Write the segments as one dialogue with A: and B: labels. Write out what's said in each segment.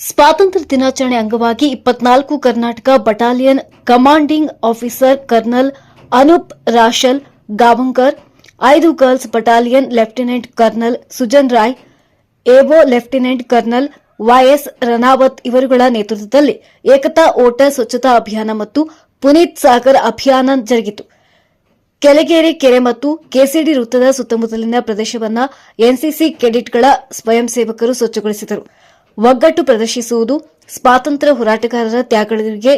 A: ಸ್ವಾತಂತ್ರ್ಯ ದಿನಾಚರಣೆ ಅಂಗವಾಗಿ 24 Karnataka battalion commanding officer colonel Anup Rashal Gavankar, 5 girls battalion lieutenant colonel Sujan Roy, ಎವೋ ಲೆಫ್ಟಿನೆಂಟ್ ಕರ್ನಲ್ ವೈಎಸ್ ರನಾವತ್ ಇವರುಗಳ ನೇತೃತ್ವದಲ್ಲಿ ಏಕತಾ ಓಟ ಸ್ವಚ್ಛತಾ ಅಭಿಯಾನ ಮತ್ತು ಪುನೀತ್ ಸಾಗರ್ ಅಭಿಯಾನ ಜರುಗಿತು. ಕೆಳಗೇರಿ ಕೆರೆ ಮತ್ತು ಕೆಸಿಡಿ ವೃತ್ತದ ಸುತ್ತಮುತ್ತಲಿನ ಪ್ರದೇಶವನ್ನು ಎನ್ಸಿಸಿ ಕೆಡೆಟ್ಗಳ ಸ್ವಯಂ ಸೇವಕರು ಸ್ವಚ್ಛಗೊಳಿಸಿದರು. ಒಗ್ಗಟ್ಟು ಪ್ರದರ್ಶಿಸುವುದು, ಸ್ವಾತಂತ್ರ್ಯ ಹೋರಾಟಗಾರರ ತ್ಯಾಗಗಳಿಗೆ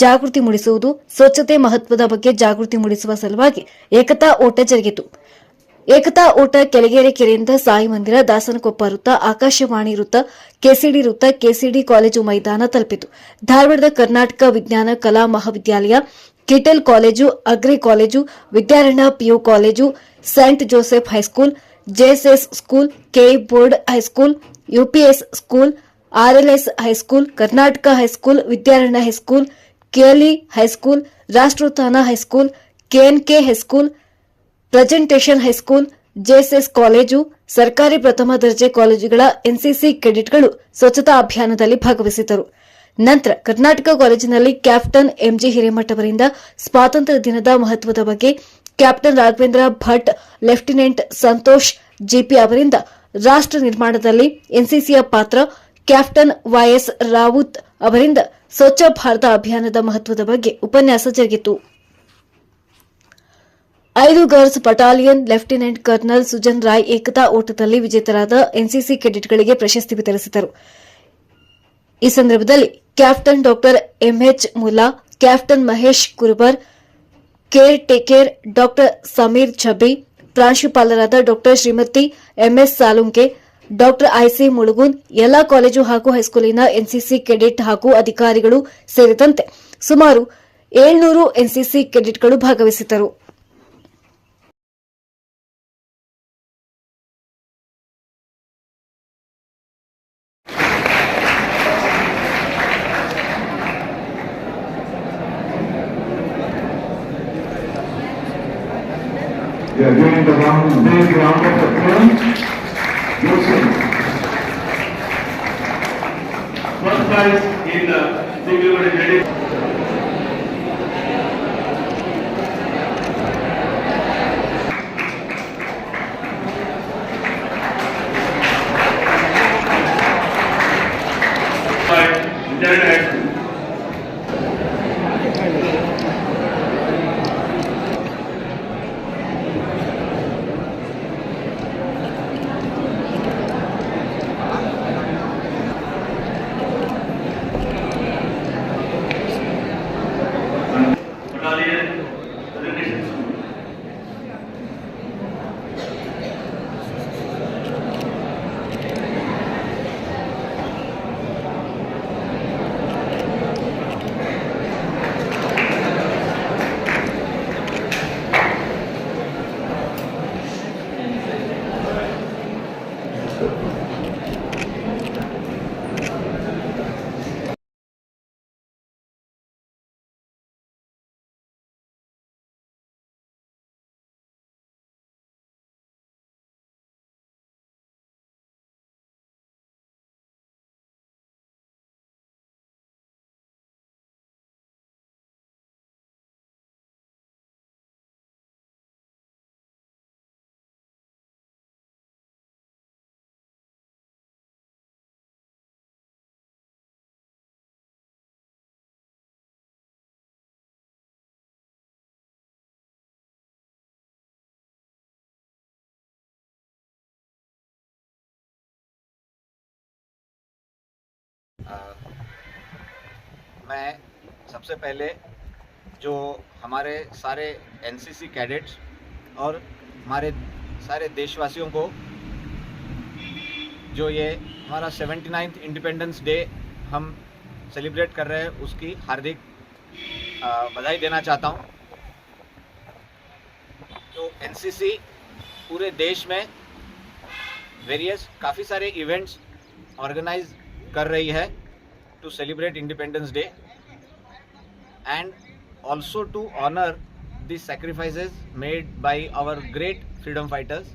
A: ಜಾಗೃತಿ ಮೂಡಿಸುವುದು, ಸ್ವಚ್ಛತೆ ಮಹತ್ವದ ಬಗ್ಗೆ ಜಾಗೃತಿ ಮೂಡಿಸುವ ಸಲುವಾಗಿ ಏಕತಾ ಓಟ ಜರುಗಿತು. ಏಕತಾ ಓಟ ಕೆಳಗೇರಿ ಕೆರೆಯಿಂದ ಸಾಯಿ ಮಂದಿರ, ದಾಸನಕೊಪ್ಪ ವೃತ್ತ, ಆಕಾಶವಾಣಿ ವೃತ್ತ, ಕೆಸಿಡಿ ವೃತ್ತ, ಕೆಸಿಡಿ ಕಾಲೇಜು ಮೈದಾನ ತಲುಪಿತು. ಧಾರವಾಡದ ಕರ್ನಾಟಕ ವಿಜ್ಞಾನ ಕಲಾ ಮಹಾವಿದ್ಯಾಲಯ, Kittel college, agri college, Vidyaranya PU college, saint Joseph high school, JSS school, KE board high school, UPS school, RLS high school, Karnataka high school, Vidyaranya high school, KLE high school, Rashtrotthana high school, KNK high school, presentation high school, JSS college, ಸರ್ಕಾರಿ ಪ್ರಥಮ ದರ್ಜೆ ಕಾಲೇಜುಗಳ ಎನ್ಸಿಸಿ ಕೆಡೆಟ್ಗಳು ಸ್ವಚ್ಛತಾ ಅಭಿಯಾನದಲ್ಲಿ ಭಾಗವಹಿಸಿದ್ದರು. ನಂತರ ಕರ್ನಾಟಕ ಕಾಲೇಜಿನಲ್ಲಿ ಕ್ಯಾಪ್ಟನ್ ಎಂಜಿ ಹಿರೇಮಠ ಅವರಿಂದ ಸ್ವಾತಂತ್ರ್ಯ ದಿನದ ಮಹತ್ವದ ಬಗ್ಗೆ, captain Raghavendra Bhat, lieutenant Santosh GP ಅವರಿಂದ ರಾಷ್ಟ್ರ ನಿರ್ಮಾಣದಲ್ಲಿ ಎನ್ಸಿಸಿಯ ಪಾತ್ರ, ಕ್ಯಾಪ್ಟನ್ ವೈಎಸ್ ರಾವುತ್ ಅವರಿಂದ ಸ್ವಚ್ಛ ಭಾರತ ಅಭಿಯಾನದ ಮಹತ್ವದ ಬಗ್ಗೆ ಉಪನ್ಯಾಸ ಜರುಗಿತು. 5 girls battalion lieutenant colonel Sujan Roy ಏಕತಾ ಓಟದಲ್ಲಿ ವಿಜೇತರಾದ ಎನ್ಸಿಸಿ ಕೆಡೆಟ್ಗಳಿಗೆ ಪ್ರಶಸ್ತಿ ವಿತರಿಸಿದರು. ಈ ಸಂದರ್ಭದಲ್ಲಿ ಕ್ಯಾಪ್ಟನ್ ಡಾ MH Mulla, captain Mahesh Kurubar, care taker ಡಾ ಸಮೀರ್ ಛಬ್ಬಿ, ಪ್ರಾಂಶುಪಾಲರಾದ ಡಾ ಶ್ರೀಮತಿ ಎಂಎಸ್ ಸಾಲುಂಕೆ, ಡಾ ಐಸಿ ಮುಳುಗುನ್, ಎಲ್ಲಾ ಕಾಲೇಜು ಹಾಗೂ ಹೈಸ್ಕೂಲಿನ ಎನ್ಸಿಸಿ ಕೆಡೆಟ್ ಹಾಗೂ ಅಧಿಕಾರಿಗಳು ಸೇರಿದಂತೆ ಸುಮಾರು 700 ಎನ್ಸಿಸಿ ಕೆಡೆಟ್ಗಳು ಭಾಗವಹಿಸಿದ್ದರು.
B: They are doing the big round of applause. Yusuf.
C: First prize in the single ready.
D: मैं सबसे पहले जो हमारे सारे एनसीसी कैडेट्स और हमारे सारे देशवासियों को जो ये हमारा 79th इंडिपेंडेंस डे हम सेलिब्रेट कर रहे हैं उसकी हार्दिक बधाई देना चाहता हूँ. तो एनसीसी पूरे देश में काफ़ी सारे इवेंट्स ऑर्गेनाइज कर रही है to celebrate Independence Day and also to honor the sacrifices made by our great freedom fighters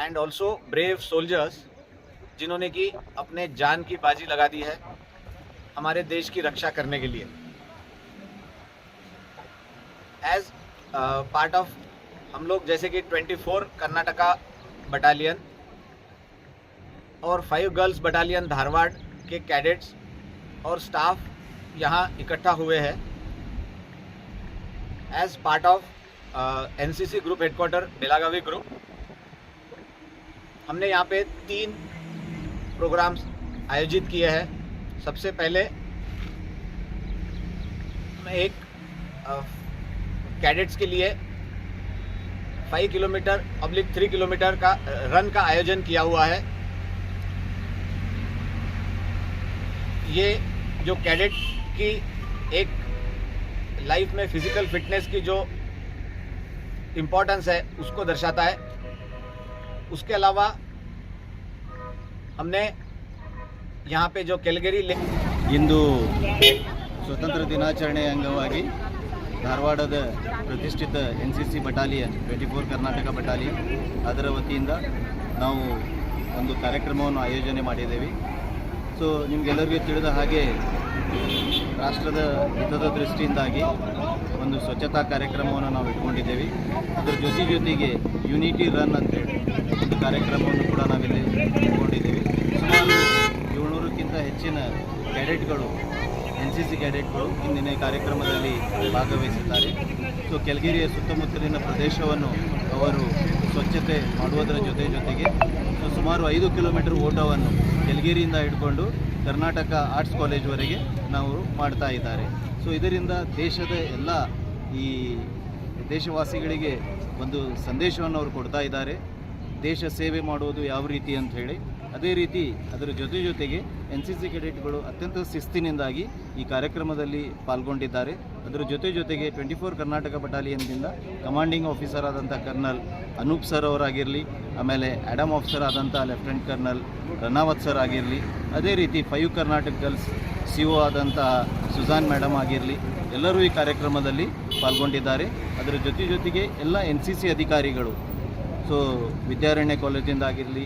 D: and also brave soldiers जिन्होंने कि अपने जान की बाजी लगा दी है हमारे देश की रक्षा करने के लिए। एज पार्ट ऑफ हम लोग जैसे कि 24 कर्नाटका बटालियन और 5 गर्ल्स बटालियन धारवाड़ के कैडेट्स और स्टाफ यहाँ इकट्ठा हुए हैं as part of NCC group headquarter Belagavi group. हमने यहाँ पे 3 प्रोग्राम्स आयोजित किए हैं। सबसे पहले एक कैडेट्स के लिए 5 किलोमीटर / 3 किलोमीटर का रन का आयोजन किया हुआ है। ये जो कैडेट की एक लाइफ में फिजिकल फिटनेस की जो इम्पोर्टेंस है उसको दर्शाता है। उसके अलावा हमने यहाँ पे जो कैलगरी
E: ಇಂದು ಸ್ವತಂತ್ರ ದಿನಾಚರಣೆಯ ಅಂಗವಾಗಿ ಧಾರವಾಡದ ಪ್ರತಿಷ್ಠಿತ NCC ಬಟಾಲಿಯನ್ 24 ಕರ್ನಾಟಕ ಬಟಾಲಿಯನ್ ಅದರ ವತಿಯಿಂದ ನಾವು ಒಂದು ಕಾರ್ಯಕ್ರಮವನ್ನು ಆಯೋಜನೆ ಮಾಡಿದ್ದೇವೆ. ಸೊ ನಿಮಗೆಲ್ಲರಿಗೂ ತಿಳಿದ ಹಾಗೆ ರಾಷ್ಟ್ರದ ಹಿತದ ದೃಷ್ಟಿಯಿಂದಾಗಿ ಒಂದು ಸ್ವಚ್ಛತಾ ಕಾರ್ಯಕ್ರಮವನ್ನು ನಾವು ಇಟ್ಕೊಂಡಿದ್ದೇವೆ. ಅದರ ಜೊತೆಗೆ ಯುನಿಟಿ ರನ್ ಅಂತೇಳಿ ಒಂದು ಕಾರ್ಯಕ್ರಮವನ್ನು ಕೂಡ ನಾವಿಲ್ಲಿ ಇಟ್ಕೊಂಡಿದ್ದೇವೆ. ಸುಮಾರು 700ಕ್ಕಿಂತ ಹೆಚ್ಚಿನ ಕ್ಯಾಡೆಟ್ಗಳು NCC ಕ್ಯಾಡೆಟ್ಗಳು ಇಂದಿನ ಕಾರ್ಯಕ್ರಮದಲ್ಲಿ ಭಾಗವಹಿಸಿದ್ದಾರೆ. ಸೊ ಕೆಳಗೇರಿಯ ಸುತ್ತಮುತ್ತಲಿನ ಪ್ರದೇಶವನ್ನು ಅವರು ಸ್ವಚ್ಛತೆ ಮಾಡುವುದರ ಜೊತೆಗೆ ಸುಮಾರು 5 ಕಿಲೋಮೀಟರ್ ಓಟವನ್ನು ಕೆಳಗೇರಿಯಿಂದ ಹಿಡ್ಕೊಂಡು ಕರ್ನಾಟಕ ಆರ್ಟ್ಸ್ ಕಾಲೇಜ್ವರೆಗೆ ನಾವು ಮಾಡ್ತಾ ಇದ್ದಾರೆ. ಸೊ ಇದರಿಂದ ದೇಶದ ಎಲ್ಲ ಈ ದೇಶವಾಸಿಗಳಿಗೆ ಒಂದು ಸಂದೇಶವನ್ನು ಅವರು ಕೊಡ್ತಾ ಇದ್ದಾರೆ, ದೇಶ ಸೇವೆ ಮಾಡುವುದು ಯಾವ ರೀತಿ ಅಂತ ಹೇಳಿ. ಅದೇ ರೀತಿ ಅದರ ಜೊತೆಗೆ NCC ಕೆಡೆಟ್ಗಳು ಅತ್ಯಂತ ಶಿಸ್ತಿನಿಂದಾಗಿ ಈ ಕಾರ್ಯಕ್ರಮದಲ್ಲಿ ಪಾಲ್ಗೊಂಡಿದ್ದಾರೆ. ಅದರ ಜೊತೆಗೆ 24 ಕರ್ನಾಟಕ ಬಟಾಲಿಯನ್ನಿಂದ ಕಮಾಂಡಿಂಗ್ ಆಫೀಸರ್ ಆದಂಥ ಕರ್ನಲ್ ಅನೂಪ್ ಸರ್ ಅವರಾಗಿರಲಿ, ಆಮೇಲೆ ಆ್ಯಡಮ್ ಆಫೀಸರ್ ಆದಂಥ ಲೆಫ್ಟಿನೆಂಟ್ ಕರ್ನಲ್ ರನಾವತ್ ಸರ್ ಆಗಿರಲಿ, ಅದೇ ರೀತಿ 5 ಕರ್ನಾಟಕ ಗರ್ಲ್ಸ್ CO ಆದಂಥ ಸುಜಾನ್ ಮೇಡಮ್ ಆಗಿರಲಿ, ಎಲ್ಲರೂ ಈ ಕಾರ್ಯಕ್ರಮದಲ್ಲಿ ಪಾಲ್ಗೊಂಡಿದ್ದಾರೆ. ಅದರ ಜೊತೆಗೆ ಎಲ್ಲ NCC ಅಧಿಕಾರಿಗಳು, ಸೊ ವಿದ್ಯಾರಣ್ಯ ಕಾಲೇಜಿಂದ ಆಗಿರಲಿ,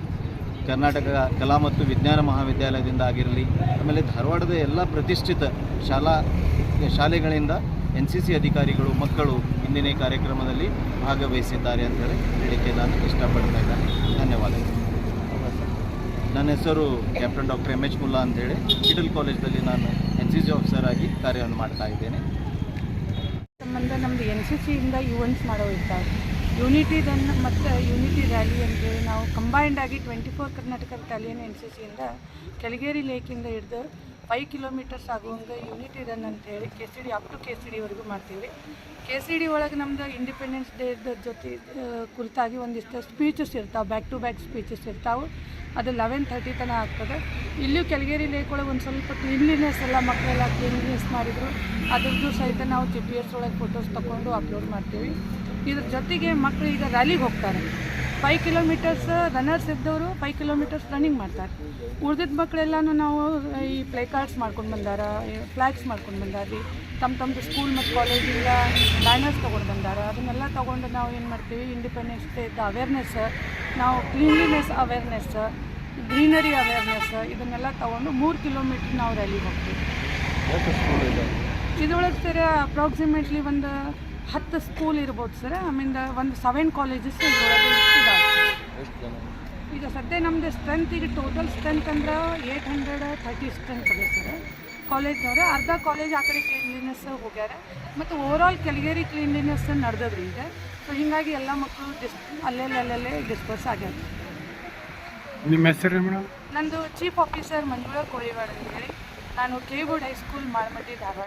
E: ಕರ್ನಾಟಕ ಕಲಾ ಮತ್ತು ವಿಜ್ಞಾನ ಮಹಾವಿದ್ಯಾಲಯದಿಂದ ಆಗಿರಲಿ, ಆಮೇಲೆ ಧಾರವಾಡದ ಎಲ್ಲ ಪ್ರತಿಷ್ಠಿತ ಶಾಲೆಗಳಿಂದ NCC ಅಧಿಕಾರಿಗಳು ಮಕ್ಕಳು ಇಂದಿನ ಕಾರ್ಯಕ್ರಮದಲ್ಲಿ ಭಾಗವಹಿಸಿದ್ದಾರೆ ಅಂತ ಹೇಳಿಕ್ಕೆ ನಾನು ಇಷ್ಟಪಡ್ತಾ ಇದ್ದೇನೆ. ಧನ್ಯವಾದಗಳು. ನನ್ನ ಹೆಸರು ಕ್ಯಾಪ್ಟನ್ ಡಾಕ್ಟರ್ MH ಮುಲ್ಲಾ ಅಂತೇಳಿ ಮಿಡಲ್ ಕಾಲೇಜ್ನಲ್ಲಿ ನಾನು NCC ಆಫೀಸರ್ ಆಗಿ ಕಾರ್ಯವನ್ನು ಮಾಡ್ತಾ ಇದ್ದೇನೆ.
F: ಸಂಬಂಧ ನಮ್ಮದು NCCಯಿಂದ ಈವೆಂಟ್ಸ್ ಮಾಡೋ ಇರ್ತಾರೆ. ಯೂನಿಟಿ ರನ್ ಮತ್ತು ಯೂನಿಟಿ ರ್ಯಾಲಿ ಅಂತೇಳಿ ನಾವು ಕಂಬೈಂಡ್ ಆಗಿ 24 ಕರ್ನಾಟಕ ಬಟಾಲಿಯನ್ NCCಯಿಂದ ಕೆಳಗೇರಿ ಲೇಕಿಂದ ಹಿಡಿದು 5 ಕಿಲೋಮೀಟರ್ಸ್ ಆಗುವಂಗೆ ಯೂನಿಟಿ ರನ್ ಅಂತೇಳಿ KCD ಅಪ್ ಟು KCDವರೆಗೂ ಮಾಡ್ತೀವಿ. KCD ಒಳಗೆ ನಮ್ಮದು ಇಂಡಿಪೆಂಡೆನ್ಸ್ ಡೇದ ಜೊತೆ ಕುರಿತಾಗಿ ಒಂದಿಷ್ಟು ಸ್ಪೀಚಸ್ ಇರ್ತಾವೆ, ಬ್ಯಾಕ್ ಟು ಬ್ಯಾಕ್ ಸ್ಪೀಚಸ್ ಇರ್ತಾವೆ. ಅದು 11:30 ತನಕ ಆಗ್ತದೆ. ಇಲ್ಲಿಯೂ ಕೆಳಗೇರಿ ಲೇಕ್ ಒಳಗೆ ಒಂದು ಸ್ವಲ್ಪ ಕ್ಲೀನ್ಲಿನೆಸ್ ಎಲ್ಲ ಮಕ್ಕಳೆಲ್ಲ ಕ್ಲೀನ್ಲಿನೆಸ್ ಮಾಡಿದರು. ಅದ್ರದ್ದು ಸಹಿತ ನಾವು GPS ಒಳಗೆ ಫೋಟೋಸ್ ತೊಗೊಂಡು ಅಪ್ಲೋಡ್ ಮಾಡ್ತೀವಿ. ಇದ್ರ ಜೊತೆಗೆ ಮಕ್ಕಳು ಈಗ ರ್ಯಾಲಿಗೆ ಹೋಗ್ತಾರೆ. 5 ಕಿಲೋಮೀಟರ್ಸ್ ರನ್ನರ್ಸ್ ಇದ್ದವರು 5 ಕಿಲೋಮೀಟರ್ಸ್ ರನ್ನಿಂಗ್ ಮಾಡ್ತಾರೆ. ಉಳಿದಿದ್ದ ಮಕ್ಕಳೆಲ್ಲನೂ ನಾವು ಈ ಪ್ಲೇ ಕಾರ್ಡ್ಸ್ ಮಾಡ್ಕೊಂಡು ಬಂದಾರ, ಫ್ಲ್ಯಾಗ್ಸ್ ಮಾಡ್ಕೊಂಡು ಬಂದಾರ. ತಮ್ಮದು ಸ್ಕೂಲ್ ಮತ್ತು ಕಾಲೇಜಿಂದ ಬ್ಯಾನರ್ಸ್ ತೊಗೊಂಡು ಬಂದಾರ. ಅದನ್ನೆಲ್ಲ ತೊಗೊಂಡು ನಾವು ಏನು ಮಾಡ್ತೀವಿ, ಇಂಡಿಪೆಂಡೆನ್ಸ್ ಡೇದ ಅವೇರ್ನೆಸ್, ನಾವು ಕ್ಲೀನ್ಲಿನೆಸ್ ಅವೇರ್ನೆಸ್, ಗ್ರೀನರಿ ಅವೇರ್ನೆಸ್ ಇದನ್ನೆಲ್ಲ ತೊಗೊಂಡು 3 ಕಿಲೋಮೀಟ್ರ್ ನಾವು ರ್ಯಾಲಿಗೆ ಹೋಗ್ತೀವಿ. ಇದರೊಳಗೆ ಸರ್ ಅಪ್ರಾಕ್ಸಿಮೇಟ್ಲಿ ಒಂದು 10 ಸ್ಕೂಲ್ ಇರ್ಬೋದು ಸರ್. ಆಮೇಲೆ ಒಂದು 7 ಕಾಲೇಜಸ್ ಇದರೊಳಗೆ ಇದಾವೆ. ಈಗ ಸದ್ಯ ನಮ್ಮದು ಸ್ಟ್ರೆಂತ್ ಈಗ ಟೋಟಲ್ ಸ್ಟ್ರೆಂತ್ ಅಂದ್ರೆ 830 ಸ್ಟ್ರೆಂತ್ ಇದೆ ಸರ್ ಕಾಲೇಜ್ನವ್ರೆ. ಅರ್ಧ ಕಾಲೇಜ್ ಆ ಕಡೆ ಕ್ಲೀನ್ಲಿನೆಸ್ ಹೋಗ್ಯಾರ ಮತ್ತು ಓವರಾಲ್ ಕೆಳಗೇರಿ ಕ್ಲೀನ್ಲಿನೆಸ್ ನಡೆದದ್ರಿ ಈಗ. ಸೊ ಹೀಗಾಗಿ ಎಲ್ಲ ಮಕ್ಕಳು ಅಲ್ಲೇ ಡಿಸ್ಪರ್ಸ್ ಆಗ್ಯಾರ.
B: ನಿಮ್ಮ ಹೆಸರು ಮೇಡಮ್?
F: ನಂದು ಚೀಫ್ ಆಫೀಸರ್ ಮಂಜುಳಾ ಕೋಳಿವಾಡ್ ಅಂತೇಳಿ. ನಾನು ಕೆ ಬೋರ್ಡ್ ಹೈಸ್ಕೂಲ್ ಮಾಳಮಟ್ಟಿ ಧಾರವಾಡ.